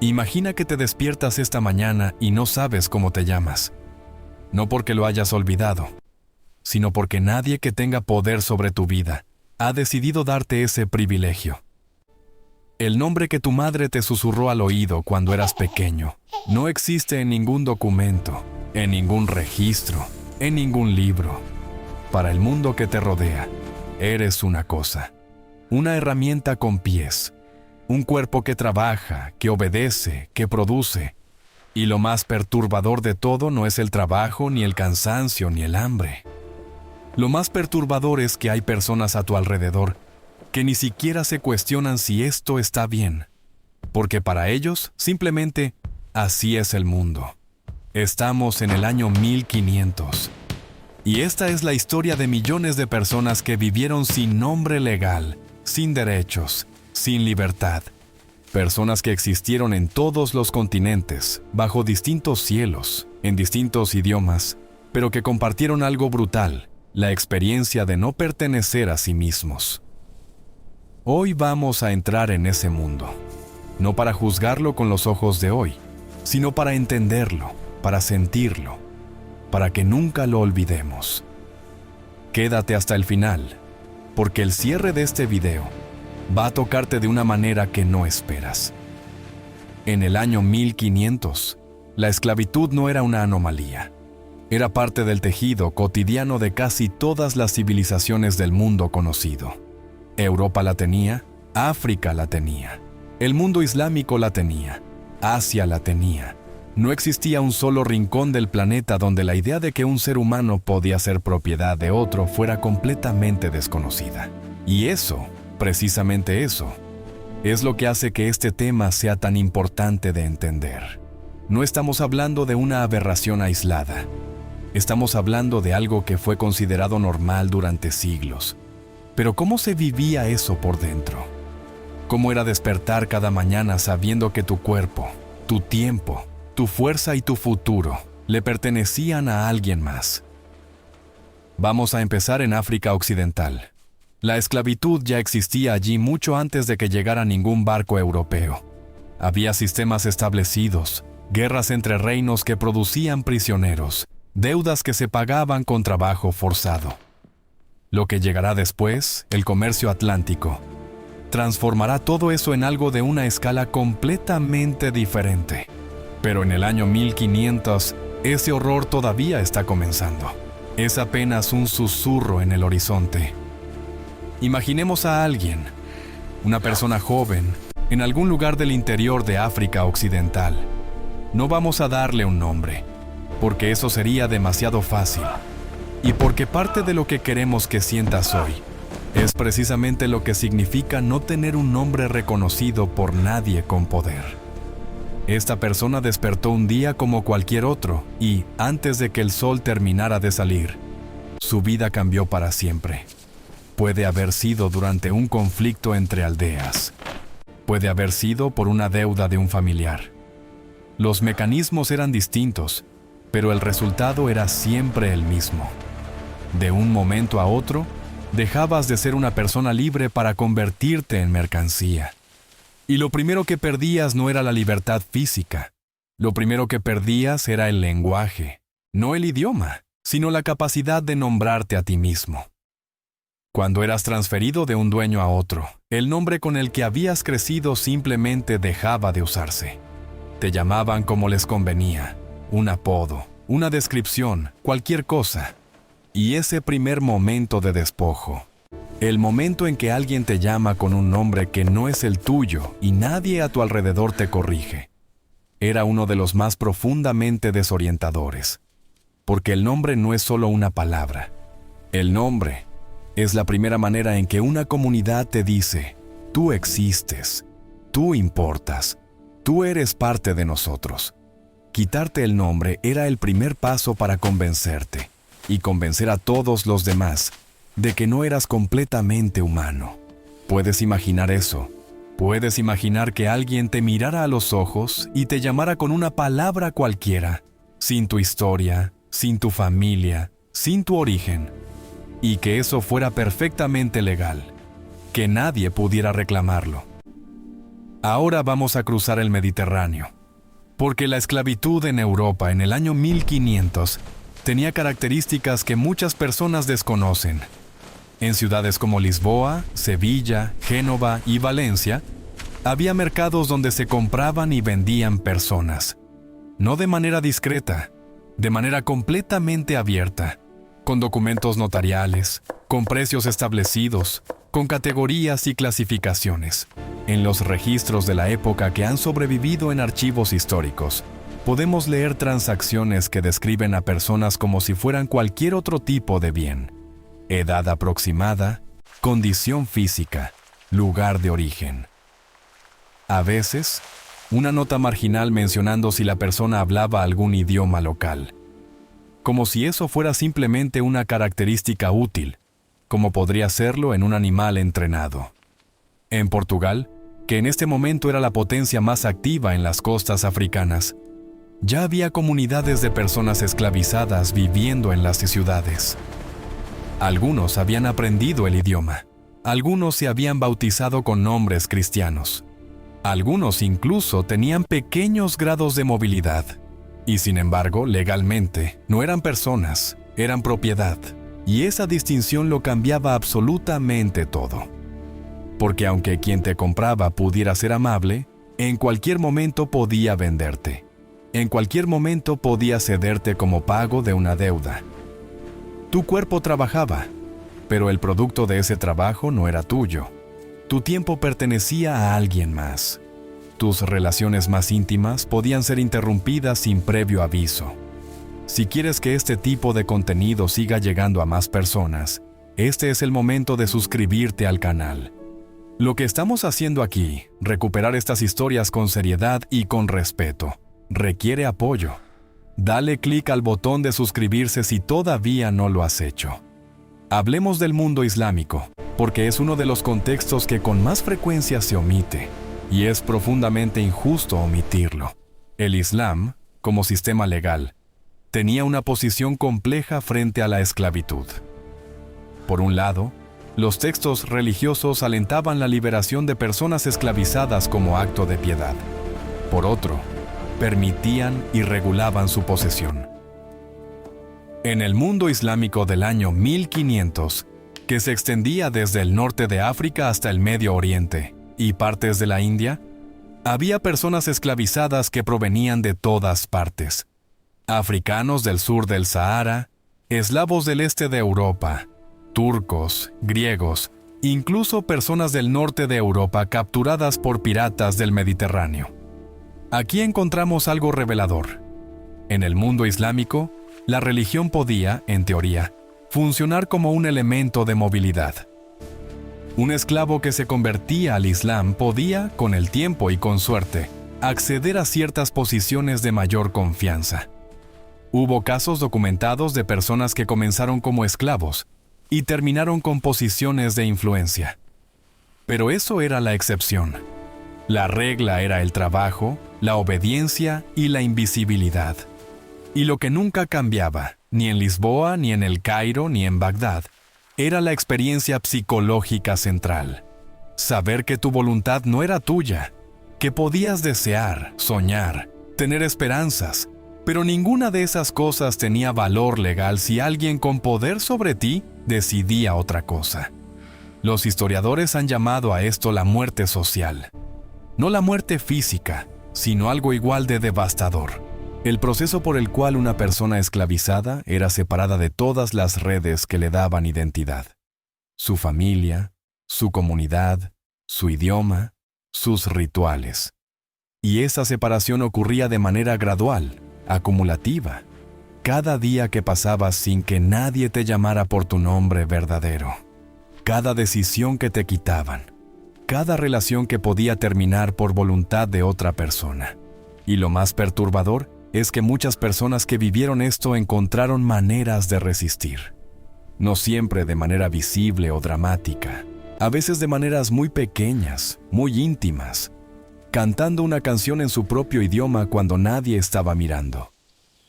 Imagina que te despiertas esta mañana y no sabes cómo te llamas. No porque lo hayas olvidado, sino porque nadie que tenga poder sobre tu vida ha decidido darte ese privilegio. El nombre que tu madre te susurró al oído cuando eras pequeño no existe en ningún documento, en ningún registro, en ningún libro. Para el mundo que te rodea, eres una cosa, una herramienta con pies, un cuerpo que trabaja, que obedece, que produce. Y lo más perturbador de todo no es el trabajo, ni el cansancio, ni el hambre. Lo más perturbador es que hay personas a tu alrededor que ni siquiera se cuestionan si esto está bien, porque para ellos, simplemente, así es el mundo. Estamos en el año 1500. Y esta es la historia de millones de personas que vivieron sin nombre legal, sin derechos, sin libertad. Personas que existieron en todos los continentes, bajo distintos cielos, en distintos idiomas, pero que compartieron algo brutal, la experiencia de no pertenecer a sí mismos. Hoy vamos a entrar en ese mundo, no para juzgarlo con los ojos de hoy, sino para entenderlo, para sentirlo, para que nunca lo olvidemos. Quédate hasta el final, porque el cierre de este video va a tocarte de una manera que no esperas. En el año 1500, la esclavitud no era una anomalía. Era parte del tejido cotidiano de casi todas las civilizaciones del mundo conocido. Europa la tenía, África la tenía, el mundo islámico la tenía, Asia la tenía. No existía un solo rincón del planeta donde la idea de que un ser humano podía ser propiedad de otro fuera completamente desconocida. Y eso, precisamente eso, es lo que hace que este tema sea tan importante de entender. No estamos hablando de una aberración aislada. Estamos hablando de algo que fue considerado normal durante siglos. Pero ¿cómo se vivía eso por dentro? ¿Cómo era despertar cada mañana sabiendo que tu cuerpo, tu tiempo, tu fuerza y tu futuro le pertenecían a alguien más? Vamos a empezar en África Occidental. La esclavitud ya existía allí mucho antes de que llegara ningún barco europeo. Había sistemas establecidos, guerras entre reinos que producían prisioneros, deudas que se pagaban con trabajo forzado. Lo que llegará después, el comercio atlántico, transformará todo eso en algo de una escala completamente diferente. Pero en el año 1500, ese horror todavía está comenzando. Es apenas un susurro en el horizonte. Imaginemos a alguien, una persona joven, en algún lugar del interior de África Occidental. No vamos a darle un nombre, porque eso sería demasiado fácil. Y porque parte de lo que queremos que sientas hoy es precisamente lo que significa no tener un nombre reconocido por nadie con poder. Esta persona despertó un día como cualquier otro y, antes de que el sol terminara de salir, su vida cambió para siempre. Puede haber sido durante un conflicto entre aldeas. Puede haber sido por una deuda de un familiar. Los mecanismos eran distintos, pero el resultado era siempre el mismo. De un momento a otro, dejabas de ser una persona libre para convertirte en mercancía. Y lo primero que perdías no era la libertad física. Lo primero que perdías era el lenguaje, no el idioma, sino la capacidad de nombrarte a ti mismo. Cuando eras transferido de un dueño a otro, el nombre con el que habías crecido simplemente dejaba de usarse. Te llamaban como les convenía, un apodo, una descripción, cualquier cosa. Y ese primer momento de despojo, el momento en que alguien te llama con un nombre que no es el tuyo y nadie a tu alrededor te corrige, era uno de los más profundamente desorientadores. Porque el nombre no es solo una palabra. El nombre es la primera manera en que una comunidad te dice, tú existes, tú importas, tú eres parte de nosotros. Quitarte el nombre era el primer paso para convencerte y convencer a todos los demás de que no eras completamente humano. ¿Puedes imaginar eso? ¿Puedes imaginar que alguien te mirara a los ojos y te llamara con una palabra cualquiera, sin tu historia, sin tu familia, sin tu origen, y que eso fuera perfectamente legal, que nadie pudiera reclamarlo? Ahora vamos a cruzar el Mediterráneo, porque la esclavitud en Europa en el año 1500 tenía características que muchas personas desconocen. En ciudades como Lisboa, Sevilla, Génova y Valencia, había mercados donde se compraban y vendían personas. No de manera discreta, de manera completamente abierta, con documentos notariales, con precios establecidos, con categorías y clasificaciones. En los registros de la época que han sobrevivido en archivos históricos, podemos leer transacciones que describen a personas como si fueran cualquier otro tipo de bien. Edad aproximada, condición física, lugar de origen. A veces, una nota marginal mencionando si la persona hablaba algún idioma local. Como si eso fuera simplemente una característica útil, como podría serlo en un animal entrenado. En Portugal, que en este momento era la potencia más activa en las costas africanas, ya había comunidades de personas esclavizadas viviendo en las ciudades. Algunos habían aprendido el idioma, algunos se habían bautizado con nombres cristianos, algunos incluso tenían pequeños grados de movilidad, y sin embargo, legalmente, no eran personas, eran propiedad, y esa distinción lo cambiaba absolutamente todo. Porque aunque quien te compraba pudiera ser amable, en cualquier momento podía venderte. En cualquier momento podía cederte como pago de una deuda. Tu cuerpo trabajaba, pero el producto de ese trabajo no era tuyo. Tu tiempo pertenecía a alguien más. Tus relaciones más íntimas podían ser interrumpidas sin previo aviso. Si quieres que este tipo de contenido siga llegando a más personas, este es el momento de suscribirte al canal. Lo que estamos haciendo aquí, recuperar estas historias con seriedad y con respeto, requiere apoyo. Dale clic al botón de suscribirse si todavía no lo has hecho. Hablemos del mundo islámico, porque es uno de los contextos que con más frecuencia se omite, y es profundamente injusto omitirlo. El Islam, como sistema legal, tenía una posición compleja frente a la esclavitud. Por un lado, los textos religiosos alentaban la liberación de personas esclavizadas como acto de piedad. Por otro, permitían y regulaban su posesión. En el mundo islámico del año 1500, que se extendía desde el norte de África hasta el Medio Oriente y partes de la India, había personas esclavizadas que provenían de todas partes. Africanos del sur del Sahara, eslavos del este de Europa, turcos, griegos, incluso personas del norte de Europa capturadas por piratas del Mediterráneo. Aquí encontramos algo revelador. En el mundo islámico, la religión podía, en teoría, funcionar como un elemento de movilidad. Un esclavo que se convertía al Islam podía, con el tiempo y con suerte, acceder a ciertas posiciones de mayor confianza. Hubo casos documentados de personas que comenzaron como esclavos y terminaron con posiciones de influencia. Pero eso era la excepción. La regla era el trabajo, la obediencia y la invisibilidad. Y lo que nunca cambiaba, ni en Lisboa, ni en El Cairo, ni en Bagdad, era la experiencia psicológica central. Saber que tu voluntad no era tuya, que podías desear, soñar, tener esperanzas, pero ninguna de esas cosas tenía valor legal si alguien con poder sobre ti decidía otra cosa. Los historiadores han llamado a esto la muerte social. No la muerte física, sino algo igual de devastador. El proceso por el cual una persona esclavizada era separada de todas las redes que le daban identidad. Su familia, su comunidad, su idioma, sus rituales. Y esa separación ocurría de manera gradual, acumulativa. Cada día que pasabas sin que nadie te llamara por tu nombre verdadero. Cada decisión que te quitaban. Cada relación que podía terminar por voluntad de otra persona. Y lo más perturbador es que muchas personas que vivieron esto encontraron maneras de resistir. No siempre de manera visible o dramática, a veces de maneras muy pequeñas, muy íntimas, cantando una canción en su propio idioma cuando nadie estaba mirando,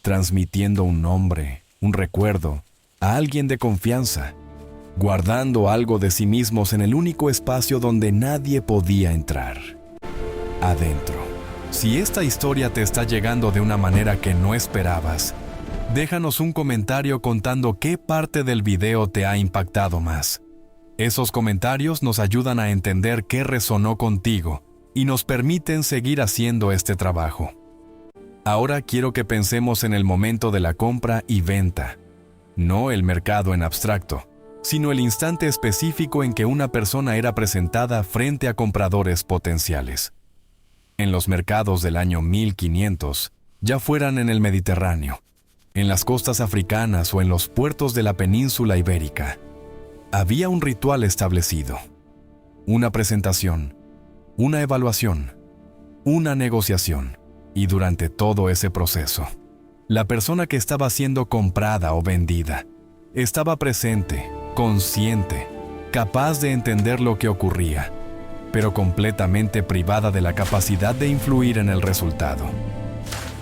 transmitiendo un nombre, un recuerdo, a alguien de confianza, guardando algo de sí mismos en el único espacio donde nadie podía entrar. adentro. Si esta historia te está llegando de una manera que no esperabas, déjanos un comentario contando qué parte del video te ha impactado más. Esos comentarios nos ayudan a entender qué resonó contigo y nos permiten seguir haciendo este trabajo. Ahora quiero que pensemos en el momento de la compra y venta, no el mercado en abstracto, sino el instante específico en que una persona era presentada frente a compradores potenciales. En los mercados del año 1500, ya fueran en el Mediterráneo, en las costas africanas o en los puertos de la península ibérica, había un ritual establecido, una presentación, una evaluación, una negociación, y durante todo ese proceso, la persona que estaba siendo comprada o vendida estaba presente, consciente, capaz de entender lo que ocurría, pero completamente privada de la capacidad de influir en el resultado.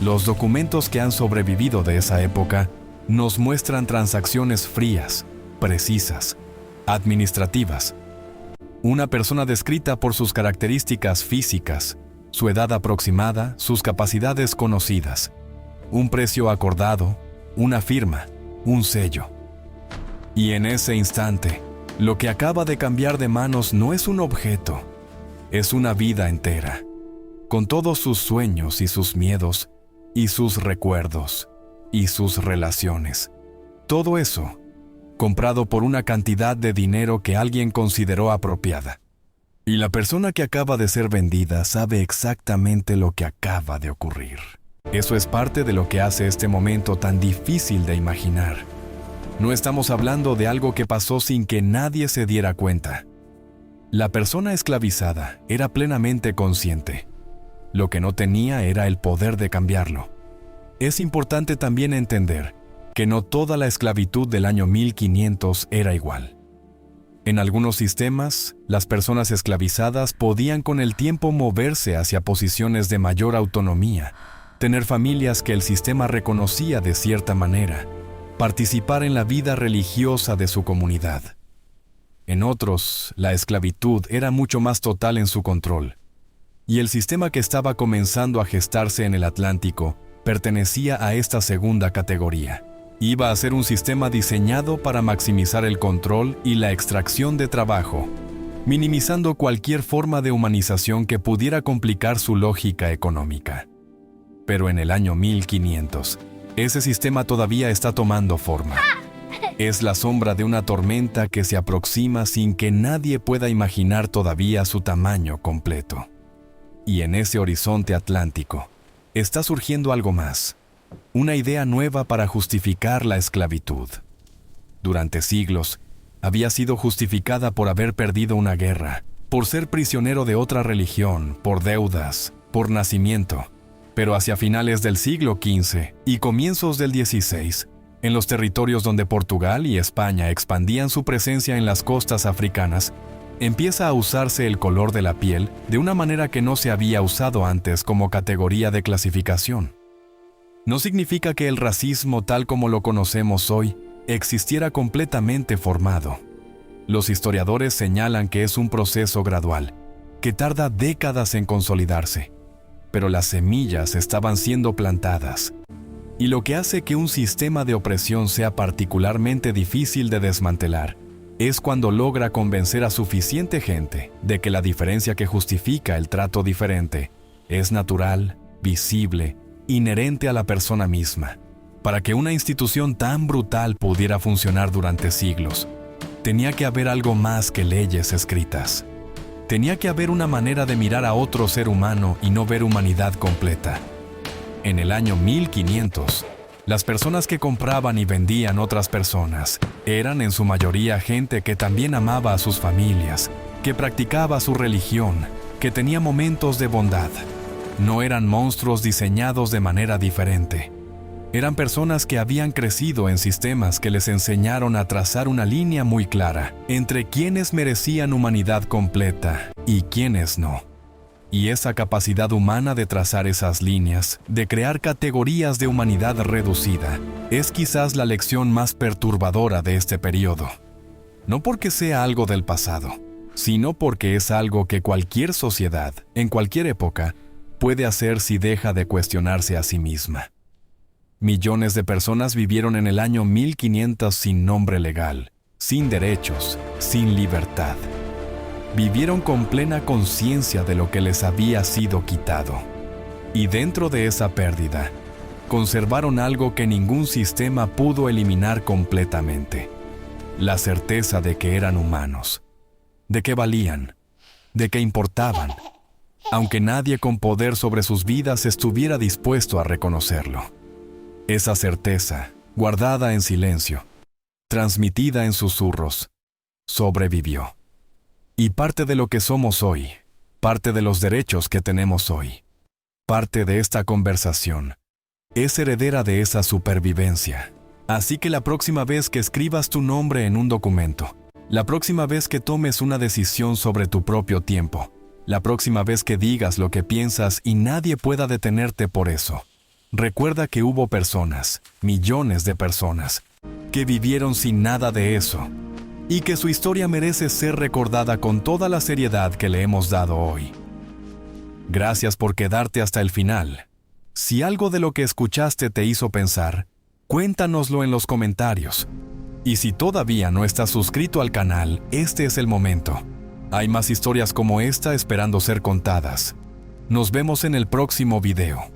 Los documentos que han sobrevivido de esa época nos muestran transacciones frías, precisas, administrativas. Una persona descrita por sus características físicas, su edad aproximada, sus capacidades conocidas, un precio acordado, una firma, un sello. Y en ese instante, lo que acaba de cambiar de manos no es un objeto, es una vida entera, con todos sus sueños y sus miedos, y sus recuerdos, y sus relaciones. Todo eso, comprado por una cantidad de dinero que alguien consideró apropiada. Y la persona que acaba de ser vendida sabe exactamente lo que acaba de ocurrir. Eso es parte de lo que hace este momento tan difícil de imaginar. No estamos hablando de algo que pasó sin que nadie se diera cuenta. La persona esclavizada era plenamente consciente. Lo que no tenía era el poder de cambiarlo. Es importante también entender que no toda la esclavitud del año 1500 era igual. En algunos sistemas, las personas esclavizadas podían con el tiempo moverse hacia posiciones de mayor autonomía, tener familias que el sistema reconocía de cierta manera, participar en la vida religiosa de su comunidad. En otros, la esclavitud era mucho más total en su control, y el sistema que estaba comenzando a gestarse en el Atlántico pertenecía a esta segunda categoría. Iba a ser un sistema diseñado para maximizar el control y la extracción de trabajo, minimizando cualquier forma de humanización que pudiera complicar su lógica económica. Pero en el año 1500, ese sistema todavía está tomando forma. Es la sombra de una tormenta que se aproxima sin que nadie pueda imaginar todavía su tamaño completo. Y en ese horizonte atlántico está surgiendo algo más. Una idea nueva para justificar la esclavitud. Durante siglos, había sido justificada por haber perdido una guerra, por ser prisionero de otra religión, por deudas, por nacimiento. Pero hacia finales del siglo XV y comienzos del XVI, en los territorios donde Portugal y España expandían su presencia en las costas africanas, empieza a usarse el color de la piel de una manera que no se había usado antes como categoría de clasificación. No significa que el racismo tal como lo conocemos hoy existiera completamente formado. Los historiadores señalan que es un proceso gradual, que tarda décadas en consolidarse, pero las semillas estaban siendo plantadas. Y lo que hace que un sistema de opresión sea particularmente difícil de desmantelar es cuando logra convencer a suficiente gente de que la diferencia que justifica el trato diferente es natural, visible, inherente a la persona misma. Para que una institución tan brutal pudiera funcionar durante siglos, tenía que haber algo más que leyes escritas. Tenía que haber una manera de mirar a otro ser humano y no ver humanidad completa. En el año 1500, las personas que compraban y vendían otras personas eran en su mayoría gente que también amaba a sus familias, que practicaba su religión, que tenía momentos de bondad. No eran monstruos diseñados de manera diferente. Eran personas que habían crecido en sistemas que les enseñaron a trazar una línea muy clara entre quienes merecían humanidad completa y quienes no. Y esa capacidad humana de trazar esas líneas, de crear categorías de humanidad reducida, es quizás la lección más perturbadora de este periodo. No porque sea algo del pasado, sino porque es algo que cualquier sociedad, en cualquier época, puede hacer si deja de cuestionarse a sí misma. Millones de personas vivieron en el año 1500 sin nombre legal, sin derechos, sin libertad. Vivieron con plena conciencia de lo que les había sido quitado. Y dentro de esa pérdida, conservaron algo que ningún sistema pudo eliminar completamente: la certeza de que eran humanos, de que valían, de que importaban, aunque nadie con poder sobre sus vidas estuviera dispuesto a reconocerlo. Esa certeza, guardada en silencio, transmitida en susurros, sobrevivió. Y parte de lo que somos hoy, parte de los derechos que tenemos hoy, parte de esta conversación, es heredera de esa supervivencia. Así que la próxima vez que escribas tu nombre en un documento, la próxima vez que tomes una decisión sobre tu propio tiempo, la próxima vez que digas lo que piensas y nadie pueda detenerte por eso, recuerda que hubo personas, millones de personas, que vivieron sin nada de eso, y que su historia merece ser recordada con toda la seriedad que le hemos dado hoy. Gracias por quedarte hasta el final. Si algo de lo que escuchaste te hizo pensar, cuéntanoslo en los comentarios. Y si todavía no estás suscrito al canal, este es el momento. Hay más historias como esta esperando ser contadas. Nos vemos en el próximo video.